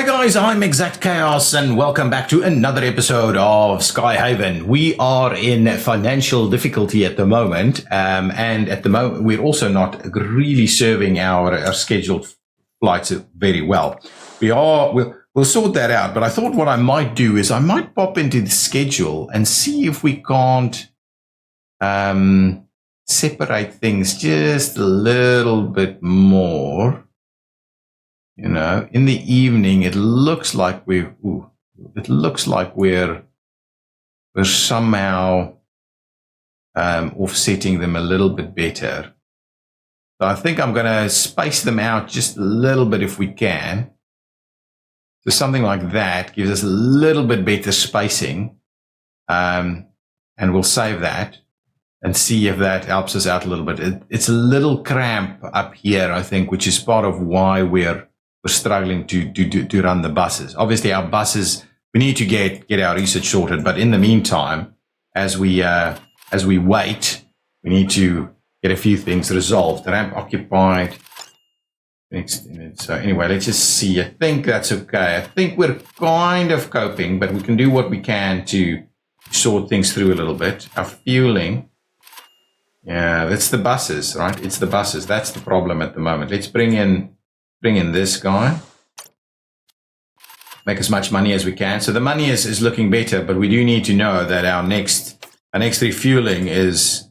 guys, I'm ExactChaos and welcome back to another episode of Skyhaven. We are in financial difficulty at the moment, and at the moment we're also not really serving our scheduled flights very well. We'll sort that out, but I thought what I might do is I might pop into the schedule and see if we can't separate things just a little bit more. You know, in the evening, it looks like we're somehow offsetting them a little bit better. So I think I'm going to space them out just a little bit if we can. So something like that gives us a little bit better spacing, and we'll save that and see if that helps us out a little bit. It's a little cramp up here, I think, which is part of why we're struggling to run the buses. Obviously, our buses, we need to get our research sorted. But in the meantime, as we wait, we need to get a few things resolved. Ramp occupied. Next image. So anyway, let's just see. I think that's okay. I think we're kind of coping, but we can do what we can to sort things through a little bit. Our fueling. Yeah, that's the buses, right? It's the buses. That's the problem at the moment. Let's bring in this guy, make as much money as we can. So the money is looking better, but we do need to know that our next refueling is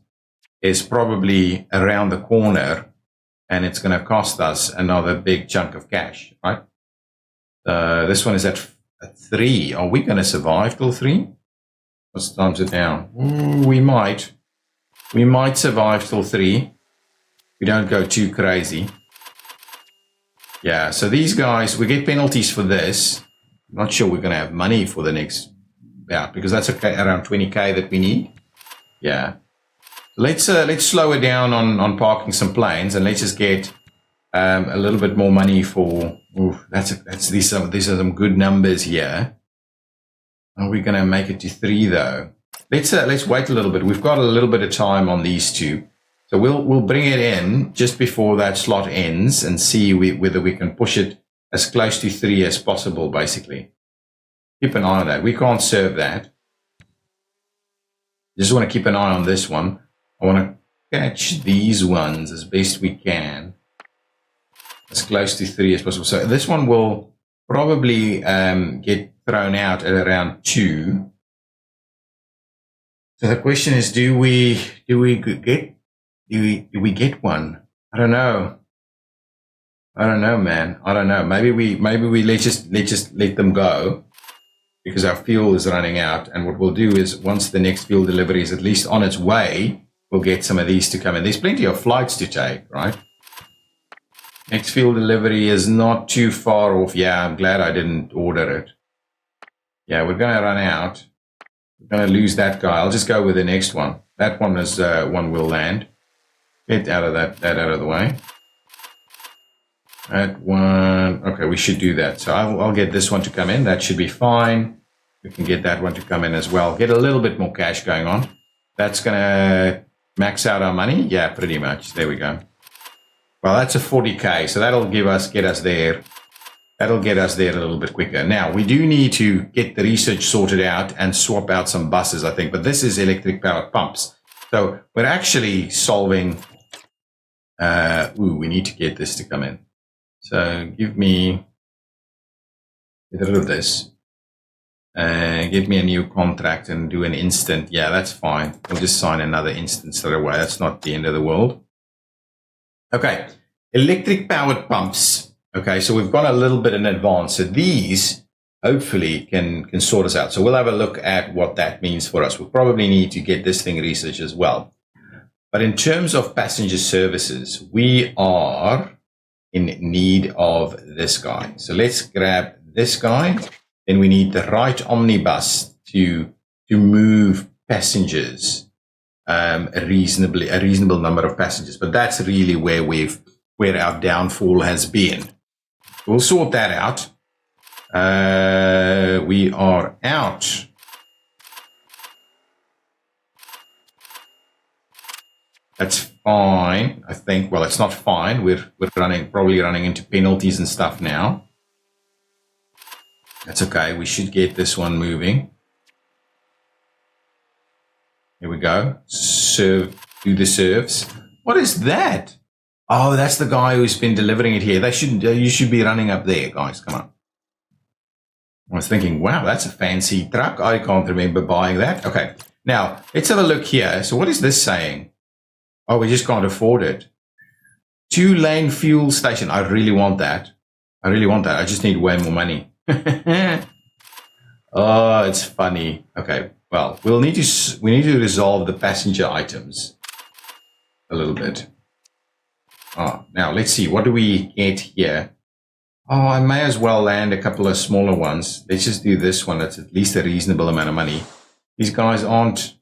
probably around the corner, and it's going to cost us another big chunk of cash, right? This one is at 3. Are we going to survive till 3? Let's times it down. Ooh, we might survive till 3. We don't go too crazy. Yeah, so these guys, we get penalties for this. I'm not sure we're going to have money for the next, because that's okay, around 20K that we need. Yeah. Let's slow it down on parking some planes, and let's just get a little bit more money for. These are some good numbers here. Are we going to make it to 3 though? Let's wait a little bit. We've got a little bit of time on these two. So we'll bring it in just before that slot ends and see whether we can push it as close to 3 as possible, basically. Keep an eye on that. We can't serve that. Just want to keep an eye on this one. I want to catch these ones as best we can, as close to 3 as possible. So this one will probably get thrown out at around 2. So the question is, do we get one? I don't know, man. I don't know. Maybe we let's just let them go because our fuel is running out. And what we'll do is, once the next fuel delivery is at least on its way, we'll get some of these to come in. There's plenty of flights to take, right? Next fuel delivery is not too far off. Yeah, I'm glad I didn't order it. Yeah, we're going to run out. We're going to lose that guy. I'll just go with the next one. That one is one will land. Get out of that out of the way. That one, okay, we should do that. So I'll get this one to come in. That should be fine. We can get that one to come in as well. Get a little bit more cash going on. That's going to max out our money. Yeah, pretty much. There we go. Well, that's a 40K. So that'll get us there. That'll get us there a little bit quicker. Now, we do need to get the research sorted out and swap out some buses, I think. But this is electric powered pumps. So we're actually solving. We need to get this to come in. So get rid of this. Give me a new contract and do an instant. Yeah, that's fine. We'll just sign another instant straight away. That's not the end of the world. Okay, electric powered pumps. Okay, so we've gone a little bit in advance. So these hopefully can sort us out. So we'll have a look at what that means for us. We'll probably need to get this thing researched as well. But in terms of passenger services, we are in need of this guy. So let's grab this guy. Then we need the right omnibus to move passengers, a reasonable number of passengers. But that's really where our downfall has been. We'll sort that out. We are out. That's fine, I think. Well, it's not fine. We're probably running into penalties and stuff now. That's okay. We should get this one moving. Here we go. Serve, do the serves. What is that? Oh, that's the guy who's been delivering it here. They shouldn't. You should be running up there, guys. Come on. I was thinking, wow, that's a fancy truck. I can't remember buying that. Okay. Now, let's have a look here. So what is this saying? Oh, we just can't afford it. 2-lane fuel station. I really want that. I really want that. I just need way more money. Oh, it's funny. Okay. Well, we need to resolve the passenger items a little bit. Oh, now let's see. What do we get here? Oh, I may as well land a couple of smaller ones. Let's just do this one. That's at least a reasonable amount of money. These guys aren't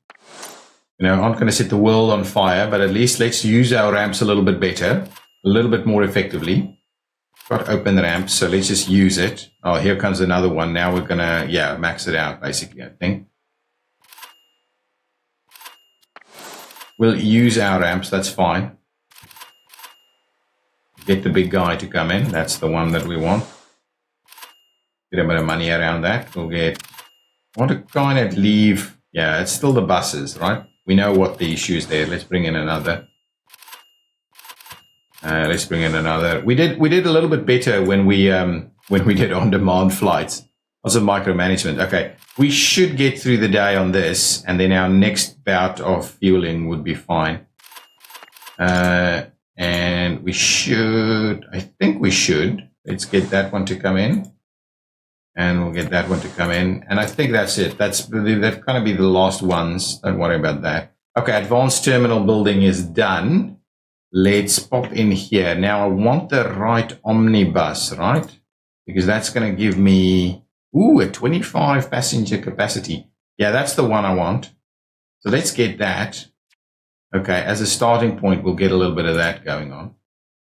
going to set the world on fire, but at least let's use our ramps a little bit better, a little bit more effectively. Got open ramps, so let's just use it. Oh, here comes another one. Now we're going to, max it out, basically, I think. We'll use our ramps. That's fine. Get the big guy to come in. That's the one that we want. Get a bit of money around that. We'll get... I want to kind of leave... Yeah, it's still the buses, right? We know what the issue is there. Let's bring in another. Let's bring in another. We did a little bit better when we did on-demand flights. Also micromanagement. Okay, we should get through the day on this, and then our next bout of fueling would be fine. And we should, I think we should. Let's get that one to come in. And we'll get that one to come in. And I think that's it. That's kind of be the last ones. Don't worry about that. Okay, advanced terminal building is done. Let's pop in here. Now I want the right omnibus, right? Because that's going to give me, a 25 passenger capacity. Yeah, that's the one I want. So let's get that. Okay, as a starting point, we'll get a little bit of that going on.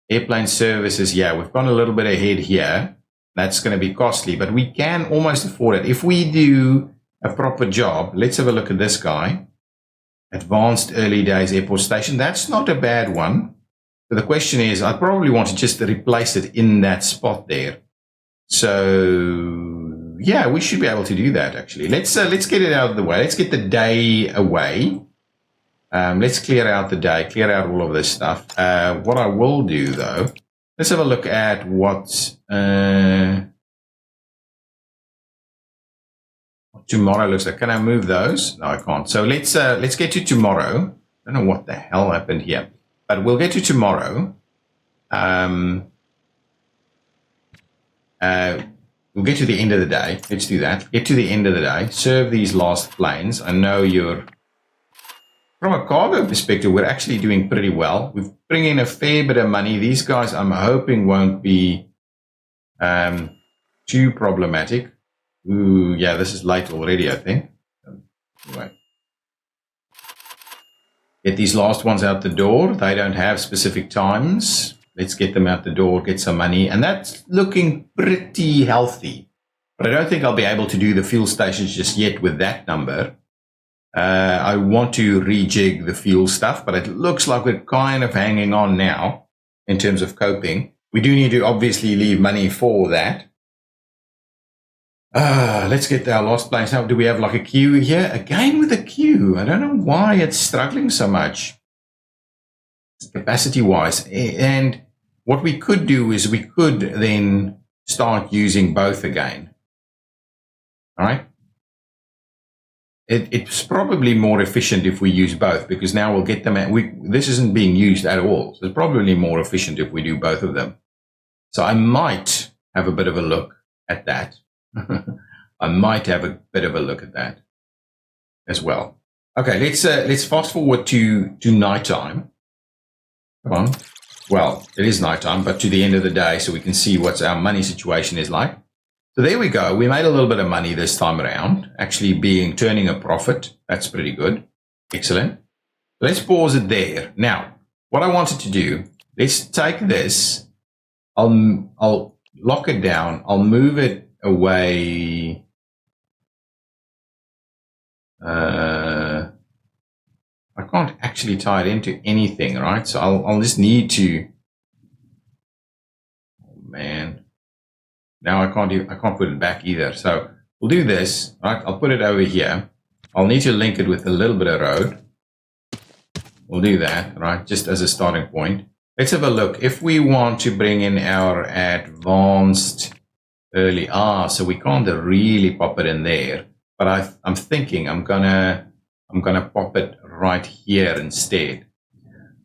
Airplane services, yeah, we've gone a little bit ahead here. That's going to be costly, but we can almost afford it. If we do a proper job, let's have a look at this guy. Advanced early days airport station. That's not a bad one. So the question is, I probably want to just replace it in that spot there. So, yeah, we should be able to do that, actually. Let's get it out of the way. Let's get the day away. Let's clear out the day, clear out all of this stuff. What I will do, though, let's have a look at what tomorrow looks like. Can I move those? No, I can't. So let's get to tomorrow. I don't know what the hell happened here, but we'll get to tomorrow. We'll get to the end of the day. Let's do that. Get to the end of the day. Serve these last planes. I know you're... From a cargo perspective, we're actually doing pretty well. We've bring in a fair bit of money. These guys, I'm hoping, won't be too problematic. Ooh, yeah, this is late already, I think. Anyway. Get these last ones out the door. They don't have specific times. Let's get them out the door, get some money. And that's looking pretty healthy. But I don't think I'll be able to do the fuel stations just yet with that number. I want to rejig the fuel stuff, but it looks like we're kind of hanging on now in terms of coping. We do need to obviously leave money for that. Let's get our lost planes. Now, do we have like a queue here? Again with a queue. I don't know why it's struggling so much capacity-wise. And what we could do is we could then start using both again. All right? It's probably more efficient if we use both, because now we'll get them at, this isn't being used at all. So it's probably more efficient if we do both of them. So I might have a bit of a look at that. I might have a bit of a look at that as well. Okay, let's fast forward to nighttime. Come on. Well, it is nighttime, but to the end of the day, so we can see what our money situation is like. So there we go. We made a little bit of money this time around, actually turning a profit. That's pretty good. Excellent. Let's pause it there. Now, what I wanted to do, let's take this. I'll lock it down. I'll move it away. I can't actually tie it into anything, right? So I'll just need to, oh man. Now I can't put it back either. So we'll do this, right? I'll put it over here. I'll need to link it with a little bit of road. We'll do that, right? Just as a starting point. Let's have a look. If we want to bring in our advanced early, so we can't really pop it in there. But I'm thinking I'm gonna pop it right here instead.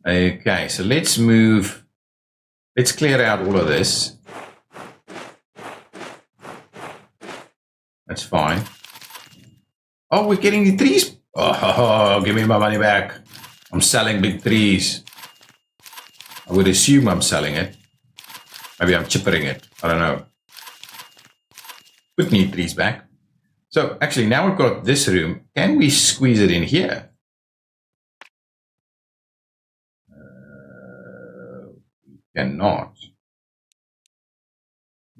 Okay, so let's clear out all of this. That's fine. Oh, we're getting the trees. Oh, give me my money back. I'm selling big trees. I would assume I'm selling it. Maybe I'm chippering it. I don't know. Would need trees back. So actually now we've got this room. Can we squeeze it in here? We cannot.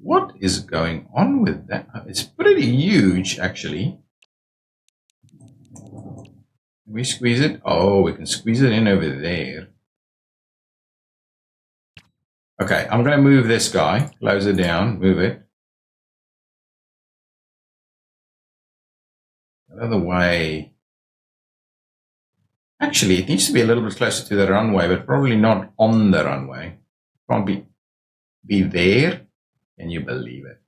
What is going on with that? It's pretty huge, actually. Can we squeeze it? Oh, we can squeeze it in over there. Okay, I'm going to move this guy. Close it down. Move it. Another way. Actually, it needs to be a little bit closer to the runway, but probably not on the runway. Can't be there. Can you believe it?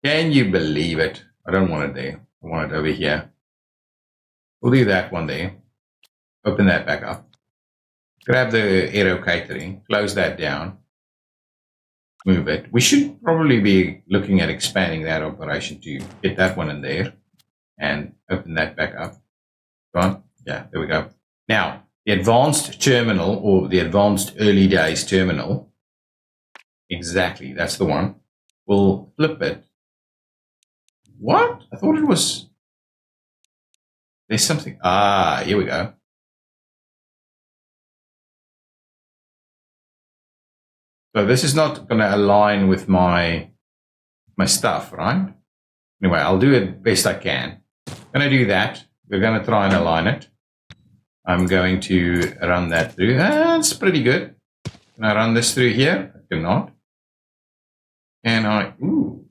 Can you believe it? I don't want it there. I want it over here. We'll do that one there. Open that back up. Grab the aero catering. Close that down. Move it. We should probably be looking at expanding that operation to get that one in there. And open that back up. Go on. Yeah, there we go. Now, the advanced terminal, or the advanced early days terminal, exactly, that's the one. We'll flip it. What? I thought it was... There's something... here we go. So this is not going to align with my stuff, right? Anyway, I'll do it best I can. I'm going to do that. We're going to try and align it. I'm going to run that through. That's pretty good. Can I run this through here? I cannot. Can I? Ooh.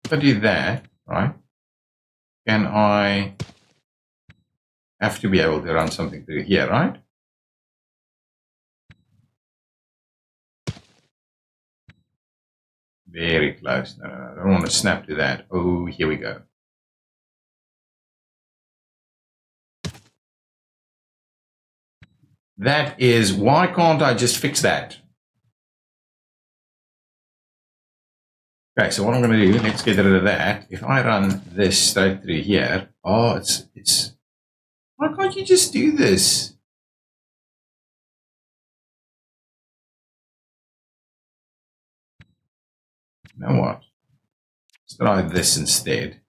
If I do that, right? Can I have to be able to run something through here, right? Very close. No, I don't want to snap to that. Oh, here we go. That is, why can't I just fix that? Okay, so what I'm going to do, let's get rid of that. If I run this straight through here, oh, it's, why can't you just do this? You know what? Let's try this instead.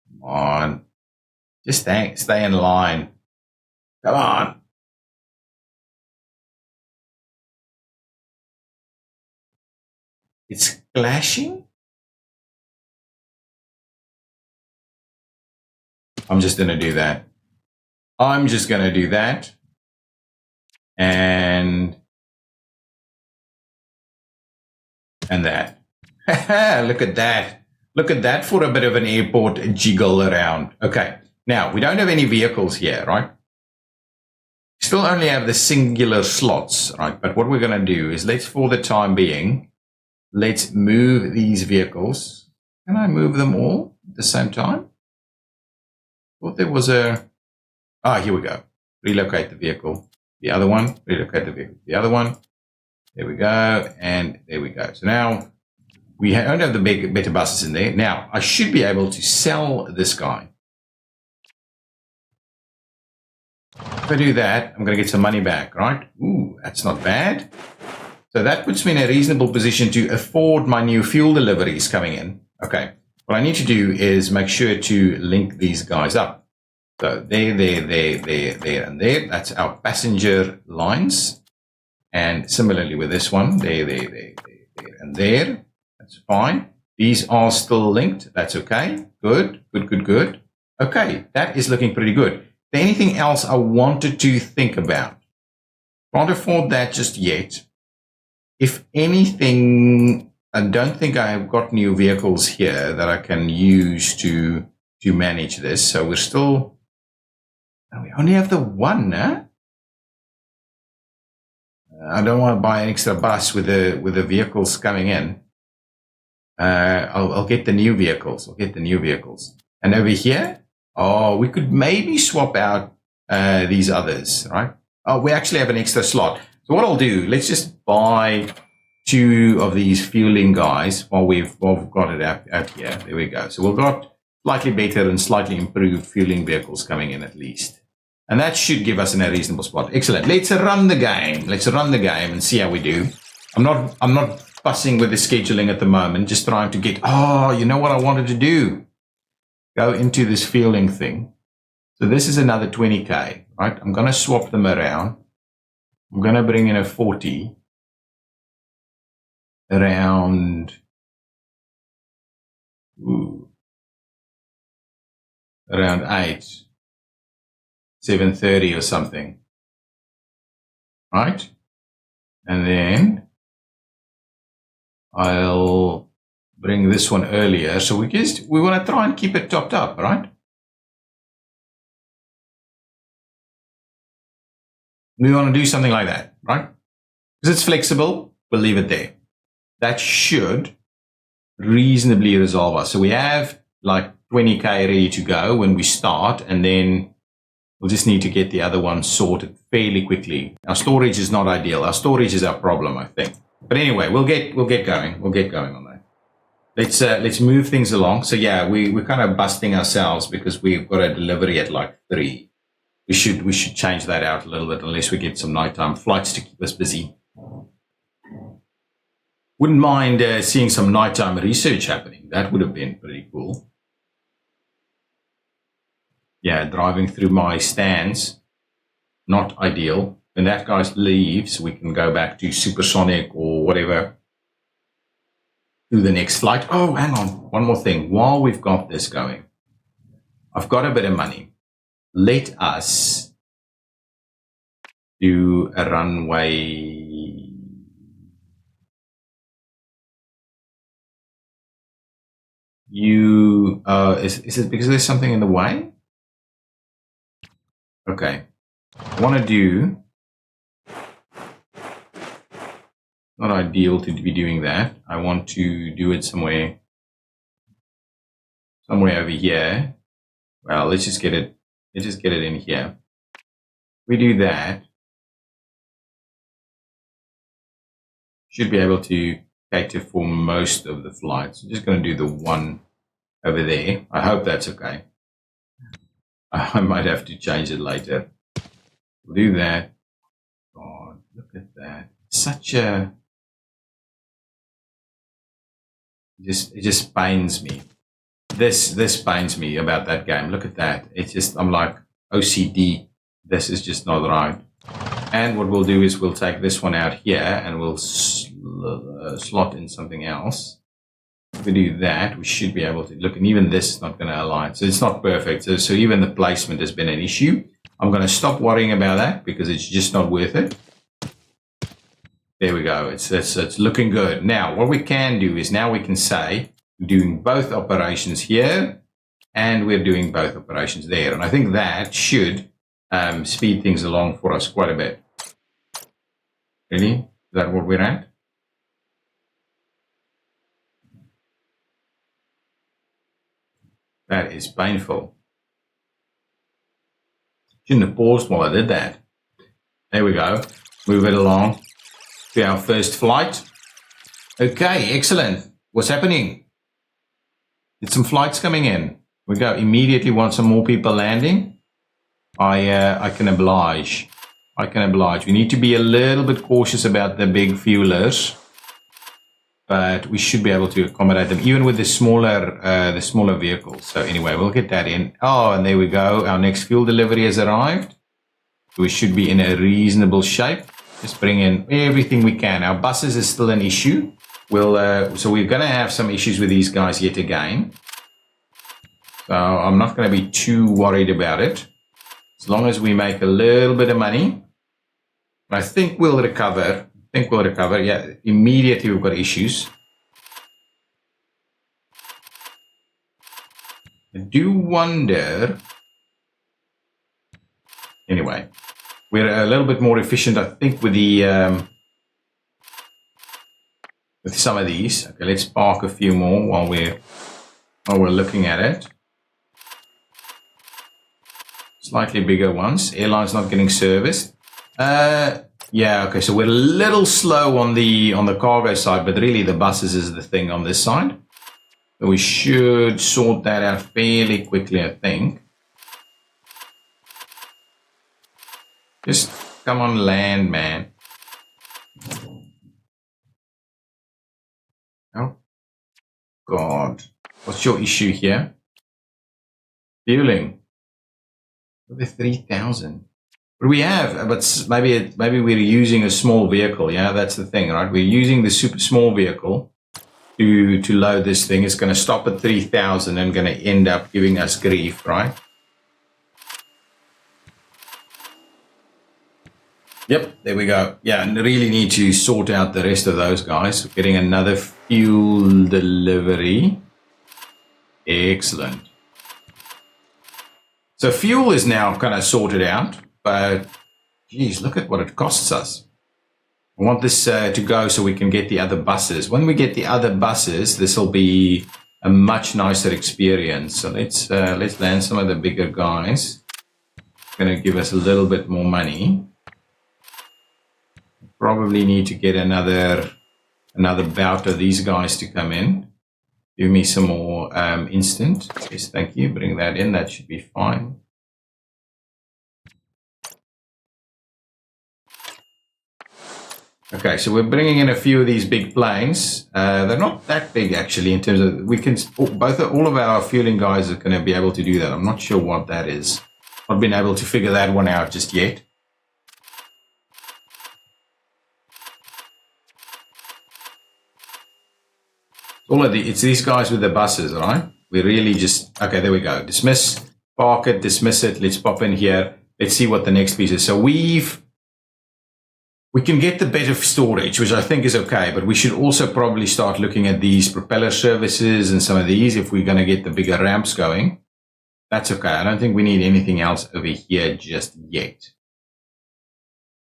Come on. Just stay in line. Come on. It's clashing. I'm just going to do that. I'm just going to do that. And that. Look at that. Look at that for a bit of an airport jiggle around. Okay. Now, we don't have any vehicles here, right? Still only have the singular slots, right? But what we're going to do is for the time being, let's move these vehicles. Can I move them all at the same time? Thought there was a... here we go. Relocate the vehicle. The other one. Relocate the vehicle. The other one. There we go. And there we go. So now we don't have the better buses in there. Now, I should be able to sell this guy. If I do that, I'm going to get some money back, right? Ooh, that's not bad. So that puts me in a reasonable position to afford my new fuel deliveries coming in. Okay. What I need to do is make sure to link these guys up. So there, and there. That's our passenger lines. And similarly with this one, there, and there. That's fine. These are still linked. That's okay. Good. Okay, that is looking pretty good. Anything else I wanted to think about? Can't afford that just yet. If anything, I don't think I've got new vehicles here that I can use to manage this. So we're still, we only have the one, huh? I don't want to buy an extra bus with the vehicles coming in. I'll get the new vehicles. And over here, oh, we could maybe swap out these others, right? Oh, we actually have an extra slot. So what I'll do, let's just buy 2 of these fueling guys while we've got it out here. There we go. So we've got slightly better and slightly improved fueling vehicles coming in at least. And that should give us in a reasonable spot. Excellent. Let's run the game. And see how we do. I'm not fussing with the scheduling at the moment, just trying to get, you know what I wanted to do? Go into this fueling thing. So this is another 20K, right? I'm going to swap them around. I'm going to bring in a 40 around, around 7:30 or something, right? And then I'll bring this one earlier. So we want to try and keep it topped up, right? We want to do something like that, right? Because it's flexible, we'll leave it there. That should reasonably resolve us. So we have like 20K ready to go when we start, and then we'll just need to get the other one sorted fairly quickly. Our storage is not ideal. Our storage is our problem, I think. But anyway, we'll get going. We'll get going on that. Let's move things along. So yeah, we're kind of busting ourselves because we've got a delivery at like 3. We should change that out a little bit unless we get some nighttime flights to keep us busy. Wouldn't mind seeing some nighttime research happening. That would have been pretty cool. Yeah, driving through my stands, not ideal. When that guy leaves, we can go back to supersonic or whatever. Do the next flight. Oh, hang on. One more thing. While we've got this going, I've got a bit of money. Let us do a runway. Is it because there's something in the way? Okay. I want to do, not ideal to be doing that. I want to do it somewhere over here. Well, let's just get it in here. We do that. Should be able to cater for most of the flights. I'm just going to do the one over there. I hope that's okay. I might have to change it later. We'll do that. God, look at that. Such a... It just pains me. This pains me about that game. Look at that. It's just, I'm like, OCD. This is just not right. And what we'll do is we'll take this one out here and we'll slot in something else. If we do that, we should be able to look, and even this is not going to align. So it's not perfect. So even the placement has been an issue. I'm going to stop worrying about that because it's just not worth it. There we go. It's looking good. Now, what we can do is now we can say we're doing both operations here and we're doing both operations there. And I think that should speed things along for us quite a bit. Really? Is that what we're at? That is painful. Shouldn't have paused while I did that. There we go. Move it along to our first flight. Okay, excellent. What's happening? Did some flights coming in? We go immediately. Want some more people landing? I can oblige. We need to be a little bit cautious about the big fuelers, but we should be able to accommodate them even with the smaller vehicles. So anyway, we'll get that in. Oh, and there we go. Our next fuel delivery has arrived. We should be in a reasonable shape. Just bring in everything we can. Our buses is still an issue. So we're going to have some issues with these guys yet again. So I'm not going to be too worried about it. As long as we make a little bit of money, I think we'll recover. Yeah, immediately we've got issues. I do wonder. Anyway, we're a little bit more efficient, I think, with the with some of these. Okay, let's park a few more while we're looking at it. Slightly bigger ones. Airline's not getting serviced. Yeah, okay, so we're a little slow on the cargo side, but really the buses is the thing on this side. So we should sort that out fairly quickly, I think. Just come on land, man. Oh, God. What's your issue here? Fueling. Over 3,000. What do we have? But maybe we're using a small vehicle. Yeah, that's the thing, right? We're using the super small vehicle to load this thing. It's going to stop at 3,000 and going to end up giving us grief, right? Yep, there we go. Yeah, and really need to sort out the rest of those guys. We're getting another fuel delivery. Excellent. So fuel is now kind of sorted out, but geez, look at what it costs us. I want this to go so we can get the other buses. When we get the other buses, this will be a much nicer experience. So let's land some of the bigger guys. Going to give us a little bit more money. Probably need to get another bout of these guys to come in. Give me some more instant. Yes, thank you. Bring that in. That should be fine. Okay, so we're bringing in a few of these big planes. They're not that big actually in terms of we can all of our fueling guys are going to be able to do that. I'm not sure what that is. Not been able to figure that one out just yet. It's these guys with the buses, right? We really just, okay, there we go. Dismiss, park it, dismiss it. Let's pop in here. Let's see what the next piece is. So we can get the better storage, which I think is okay, but we should also probably start looking at these propeller services and some of these if we're going to get the bigger ramps going. That's okay. I don't think we need anything else over here just yet.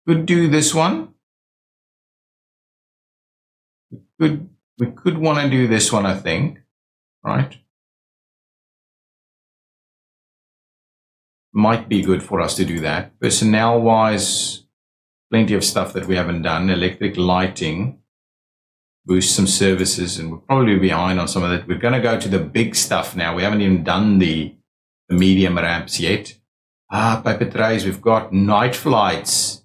Could do this one. We could want to do this one, I think, right? Might be good for us to do that. Personnel-wise, plenty of stuff that we haven't done. Electric lighting, boost some services, and we're probably behind on some of that. We're going to go to the big stuff now. We haven't even done the medium ramps yet. Paper trays. We've got night flights.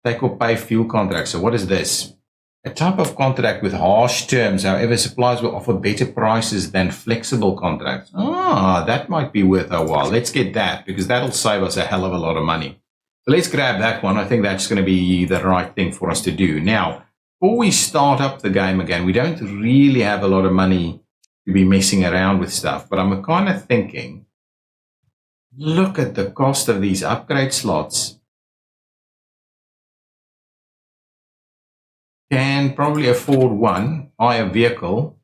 Take or pay fuel contracts. So what is this? A type of contract with harsh terms. However, suppliers will offer better prices than flexible contracts. That might be worth a while. Let's get that because that'll save us a hell of a lot of money. So let's grab that one. I think that's going to be the right thing for us to do. Now, before we start up the game again, we don't really have a lot of money to be messing around with stuff, but I'm kind of thinking, look at the cost of these upgrade slots. Can probably afford one, buy a vehicle,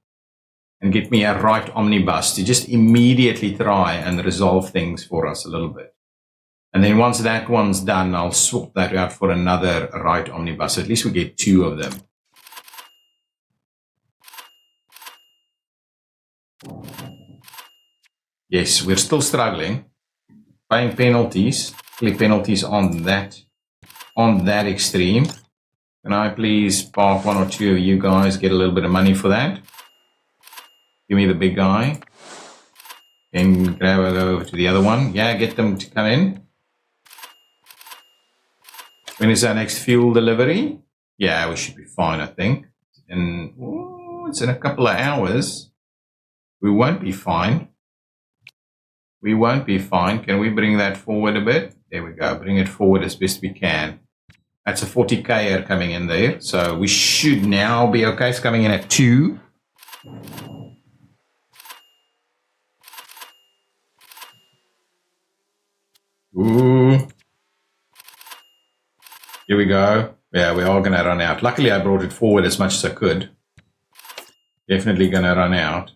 and get me a right omnibus to just immediately try and resolve things for us a little bit. And then once that one's done, I'll swap that out for another right omnibus. At least we get two of them. Yes, we're still struggling. Paying penalties. Penalties on that extreme. Can I please park one or two of you guys, get a little bit of money for that? Give me the big guy. And grab it over to the other one. Yeah, get them to come in. When is our next fuel delivery? Yeah, we should be fine, I think. And it's in a couple of hours. We won't be fine. We won't be fine. Can we bring that forward a bit? There we go. Bring it forward as best we can. That's a 40K coming in there. So we should now be okay. It's coming in at 2. Ooh. Here we go. Yeah, we are going to run out. Luckily, I brought it forward as much as I could. Definitely going to run out.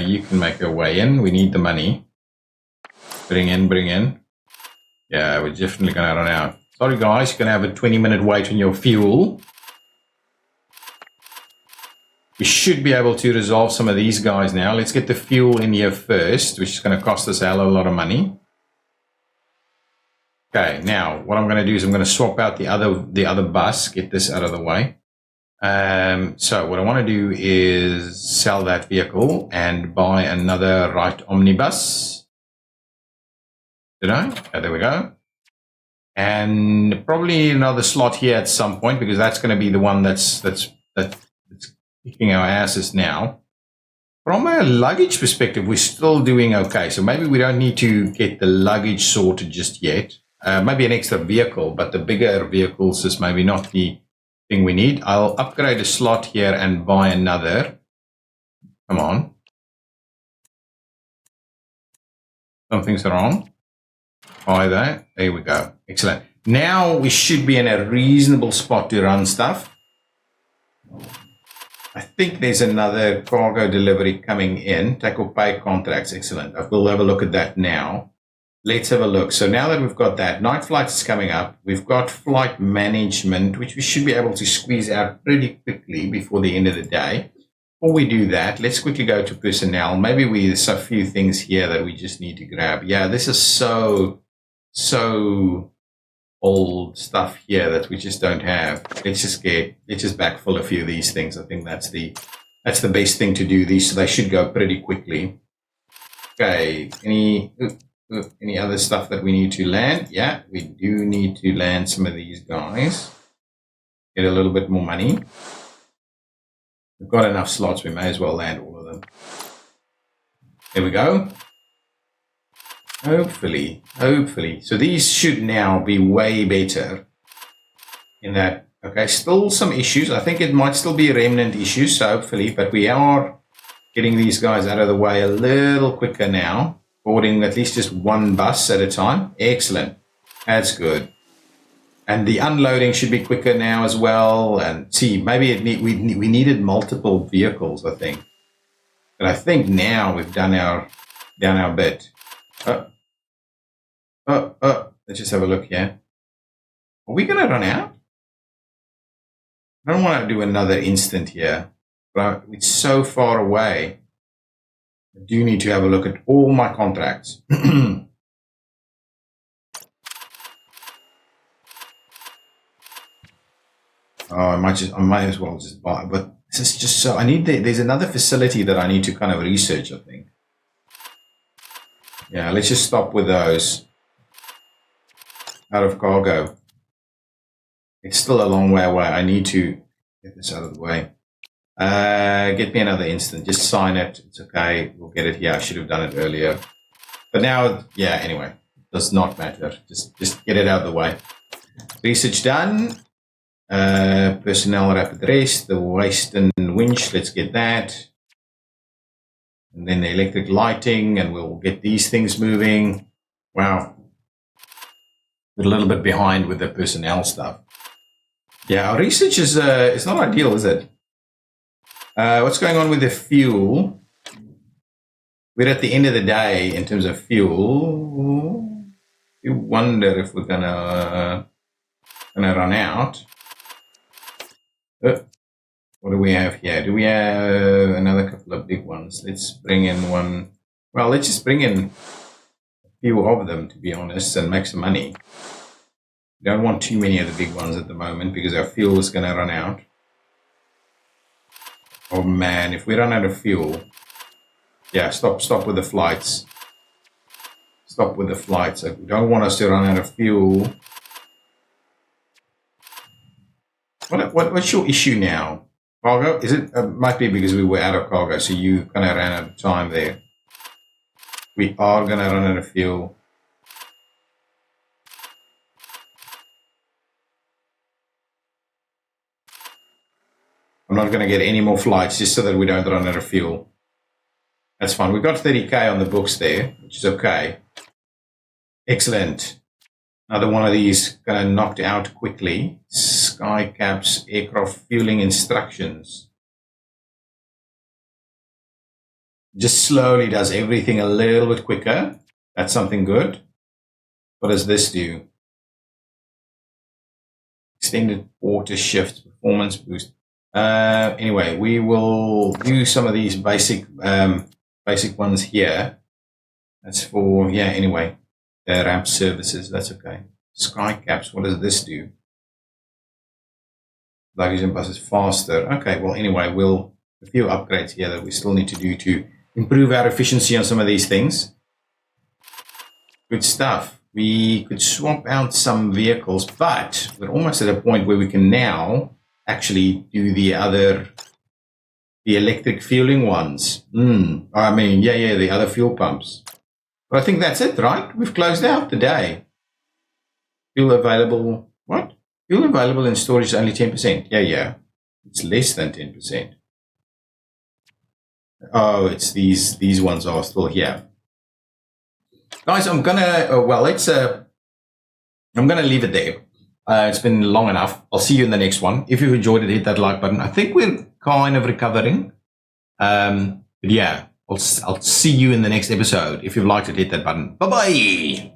You can make your way in. We need the money. Bring in, bring in. Yeah, we're definitely going to run out. Sorry, guys. You're going to have a 20-minute wait on your fuel. We should be able to resolve some of these guys now. Let's get the fuel in here first, which is going to cost us a hell of a lot of money. Okay, now what I'm going to do is I'm going to swap out the other bus, get this out of the way. So what I want to do is sell that vehicle and buy another right omnibus. Did I? Oh, there we go. And probably another slot here at some point, because that's going to be the one that's kicking our asses now. From a luggage perspective, we're still doing okay. So maybe we don't need to get the luggage sorted just yet. Maybe an extra vehicle, but the bigger vehicles is maybe not the thing we need. I'll upgrade a slot here and buy another. Come on. Something's wrong. Buy that. There we go. Excellent. Now we should be in a reasonable spot to run stuff. I think there's another cargo delivery coming in. Take or pay contracts. Excellent. We'll have a look at that now. Let's have a look. So now that we've got that, night flights is coming up. We've got flight management, which we should be able to squeeze out pretty quickly before the end of the day. Before we do that, let's quickly go to personnel. Maybe there's a few things here that we just need to grab. Yeah, this is so old stuff here that we just don't have. Let's just backfill a few of these things. I think that's the best thing to do. They should go pretty quickly. Okay, any other stuff that we need to land? Yeah, we do need to land some of these guys. Get a little bit more money. We've got enough slots. We may as well land all of them. There we go. Hopefully. So these should now be way better in that. Okay, still some issues. I think it might still be remnant issues, so hopefully, but we are getting these guys out of the way a little quicker now. Boarding at least just one bus at a time. Excellent. That's good. And the unloading should be quicker now as well. And see, maybe we needed multiple vehicles, I think. But I think now we've done our bit. Let's just have a look here. Are we going to run out? I don't want to do another instant here, but it's so far away. I do need to have a look at all my contracts. I might as well just buy, but this is just so, there's another facility that I need to kind of research, I think. Yeah, let's just stop with those. Out of cargo. It's still a long way away. I need to get this out of the way. Get me another instant. Just sign it. It's okay. We'll get it here. I should have done it earlier. But now, yeah, anyway, it does not matter. Just get it out of the way. Research done. Personnel rapid rest. The waste and winch. Let's get that. And then the electric lighting, and we'll get these things moving. Wow. We're a little bit behind with the personnel stuff. Yeah, our research is it's not ideal, is it? What's going on with the fuel? We're at the end of the day in terms of fuel. You wonder if we're gonna run out. What do we have here? Do we have another couple of big ones? Let's bring in one. Well, let's just bring in a few of them, to be honest, and make some money. We don't want too many of the big ones at the moment because our fuel is going to run out. Oh man, if we run out of fuel, yeah, stop with the flights. Stop with the flights. We don't want us to run out of fuel. What's your issue now? Cargo? Is it? Might be because we were out of cargo, so you kind of ran out of time there. We are going to run out of fuel. I'm not going to get any more flights just so that we don't run out of fuel. That's fine. We've got 30K on the books there, which is okay. Excellent. Another one of these kind of knocked out quickly. Sky caps, aircraft fueling instructions. Just slowly does everything a little bit quicker. That's something good. What does this do? Extended water shift, performance boost. Anyway, we will do some of these basic ones here. That's for, yeah, anyway, the ramp services, that's okay. Sky caps, what does this do? Luggage and buses faster. Okay, well, anyway, a few upgrades here that we still need to do to improve our efficiency on some of these things. Good stuff. We could swap out some vehicles, but we're almost at a point where we can now actually do the electric fueling ones. I mean, yeah, the other fuel pumps. But I think that's it, right? We've closed out the day. Fuel available, what? Fuel available in storage is only 10%. Yeah. It's less than 10%. Oh, it's these ones are still here. Guys, I'm gonna leave it there. It's been long enough. I'll see you in the next one. If you've enjoyed it, hit that like button. I think we're kind of recovering. But yeah, I'll see you in the next episode. If you've liked it, hit that button. Bye-bye.